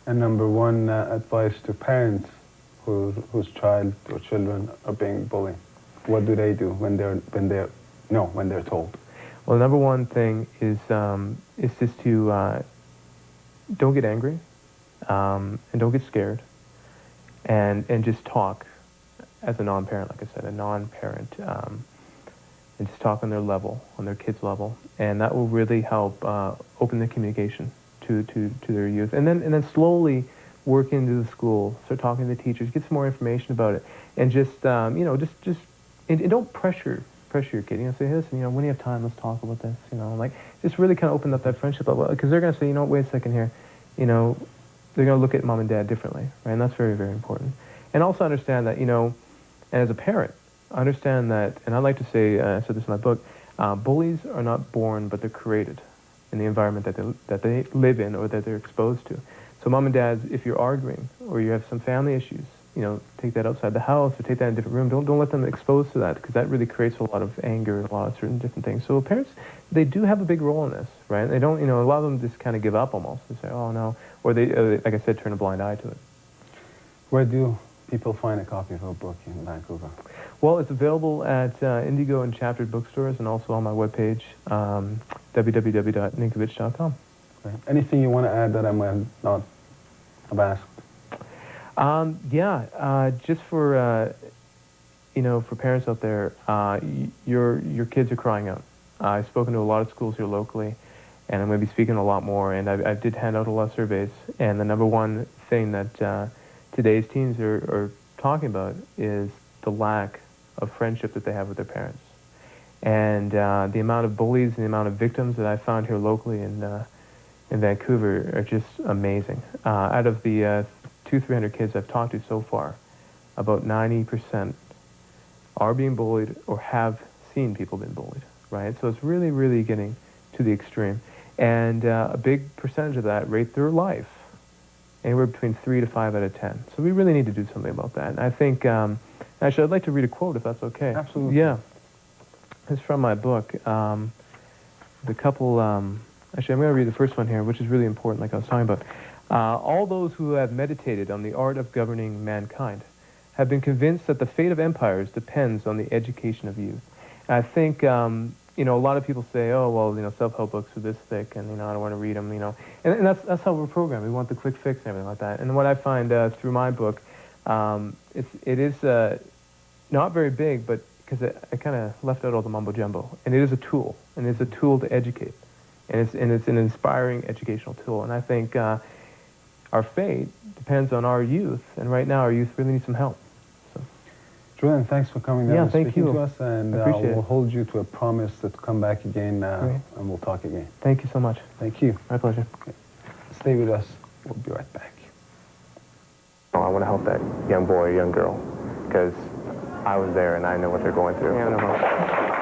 And number one advice to parents whose child or children are being bullied. What do they do when they're told? Well, number one thing is just to don't get angry, and don't get scared, and just talk as a non-parent, like I said, a non-parent, and just talk on their level, on their kids' level, and that will really help open the communication to their youth, and then slowly work into the school, start talking to the teachers, get some more information about it, and just and don't pressure your kid. You know, say, hey, listen, you know, when you have time, let's talk about this. You know, like just really kind of open up that friendship level, because they're gonna say, you know, wait a second here, you know, they're gonna look at mom and dad differently, right? And that's very, very important. And also understand that, you know, and as a parent, understand that, and I like to say, I said this in my book, bullies are not born, but they're created in the environment that they live in or that they're exposed to. So mom and dads, if you're arguing or you have some family issues, you know, take that outside the house or take that in a different room. Don't let them exposed to that, because that really creates a lot of anger and a lot of certain different things. So parents, they do have a big role in this, right? They don't, you know, a lot of them just kind of give up almost. They say, oh no, or they, like I said, turn a blind eye to it. Where do people find a copy of your book in Vancouver? Well, it's available at Indigo and Chaptered bookstores, and also on my webpage, www.ninkovich.com. Okay. Anything you want to add that I might not have asked? Just for you know, for parents out there, your kids are crying out. I've spoken to a lot of schools here locally, and I'm going to be speaking a lot more. And I did hand out a lot of surveys, and the number one thing that today's teens are talking about is the lack of friendship that they have with their parents, and the amount of bullies and the amount of victims that I found here locally in Vancouver are just amazing. Out of the 200-300 kids I've talked to so far, about 90% are being bullied or have seen people being bullied, right? So it's really, really getting to the extreme. And a big percentage of that rate their life, anywhere between 3 to 5 out of 10. So we really need to do something about that. And I think, actually, I'd like to read a quote, if that's okay. Absolutely. Yeah. It's from my book. The couple, actually, I'm going to read the first one here, which is really important, like I was talking about. All those who have meditated on the art of governing mankind have been convinced that the fate of empires depends on the education of youth. And I think, you know, a lot of people say, oh, well, you know, self-help books are this thick, and, you know, I don't want to read them, you know. And that's how we're programmed. We want the quick fix and everything like that. And what I find through my book, it is not very big, but because I kind of left out all the mumbo-jumbo. And it is a tool, and it's a tool to educate. And it's an inspiring educational tool. And I think our fate depends on our youth, and right now our youth really need some help. So. Julian, thanks for coming down and speaking to us, and we'll hold you to a promise to come back again, and we'll talk again. Thank you so much. Thank you. My pleasure. Okay. Stay with us. We'll be right back. I want to help that young boy or young girl, because I was there and I know what they're going through. Yeah, no problem.